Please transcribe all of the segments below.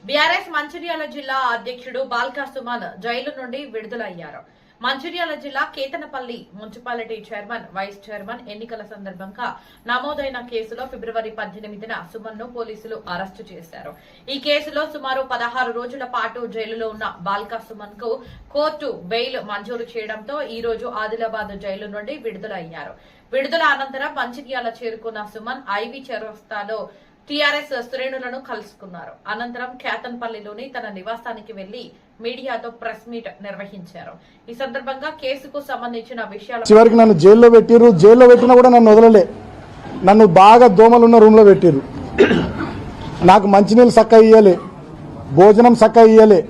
BRS Mancherial జిల్లా అధ్యక్షుడు Balka Suman jail నుండి విడుదలయ్యారు. మంచిర్యాల జిల్లా Kethanpalli municipality chairman, vice chairman ఎన్నికల సందర్భంగా నమోదైన కేసులో ఫిబ్రవరి 18న సుమన్ ను పోలీసులు అరెస్టు చేశారు. ఈ కేసులో సుమారు 16 రోజుల పాటు జైలులో ఉన్న బాల్కా సుమన్ కు కోర్టు బెయిల్ మంజూరు చేయడంతో ఈ రోజు ఆదిలాబాద్ జైలు నుండి విడుదలయ్యారు. విడుదల అనంతరం మంచిర్యాల చేరుకున్న సుమన్ ఐవి చౌరస్తాలో టీఆర్ఎస్ శ్రేణులను కలుసుకున్నారు. అనంతరం కేతన్పల్లిలోని తన నివాసానికి వెళ్లి మీడియాతో ప్రెస్ మీట్ నిర్వహించారు. ఈ సందర్భంగా కేసుకు సంబంధించిన విషయాలు చివరికి నన్ను జైల్లో పెట్టిరు. జైల్లో పెట్టినా కూడా నన్ను వదలలే. నన్ను బాగా దోమలున్న రూమ్ లో పెట్టిరు. నాకు మంచినీళ్ళు చక్క ఇయ్యలే, భోజనం చక్క ఇయ్యలే.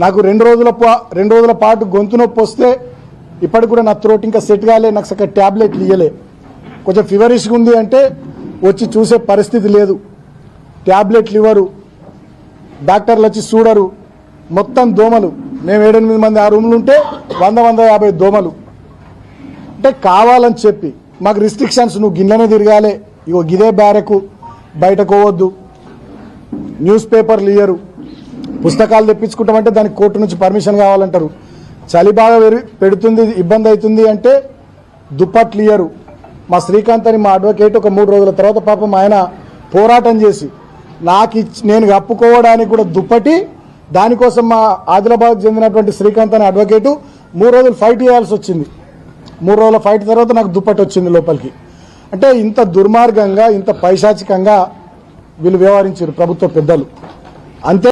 నాకు 2 రోజుల పాటు గొంతు నొప్పి వస్తే ఇప్పటికి కూడా నా త్రోట్ ఇంకా సెట్ కాలే. నాకు చక్క ట్యాబ్లెట్లు ఇయ్యలే. కొంచెం ఫీవరిష్గా ఉంది అంటే వచ్చి చూసే పరిస్థితి లేదు. ట్యాబ్లెట్లు ఇవ్వరు, డాక్టర్లు వచ్చి చూడరు. మొత్తం దోమలు. మేము 7-8 మంది ఆ రూమ్లు ఉంటే 100-150 దోమలు. అంటే కావాలని చెప్పి మాకు రిస్ట్రిక్షన్స్, నువ్వు గిన్నెనే తిరగాలి, ఇగో గిదే బ్యారకు, బయటకు పోవద్దు, న్యూస్ పేపర్లు ఇయ్యరు, పుస్తకాలు తెప్పించుకుంటామంటే దానికి కోర్టు నుంచి పర్మిషన్ కావాలంటారు. చలి బాగా పెడుతుంది, ఇబ్బంది అవుతుంది అంటే దుప్పట్లు ఇయ్యరు. మా శ్రీకాంత్ అని మా అడ్వకేట్ ఒక 3 రోజుల తర్వాత పాపం ఆయన పోరాటం చేసి నేను కప్పుకోవడానికి కూడా దుప్పటి, దానికోసం మా ఆదిలాబాద్ చెందినటువంటి శ్రీకాంత్ అనే అడ్వకేటు 3 రోజులు ఫైట్ చేయాల్సి వచ్చింది. 3 రోజుల ఫైట్ తర్వాత నాకు దుప్పటి వచ్చింది లోపలికి. అంటే ఇంత దుర్మార్గంగా, ఇంత పైశాచికంగా వీళ్ళు వ్యవహరించారు ప్రభుత్వ పెద్దలు. అంతే.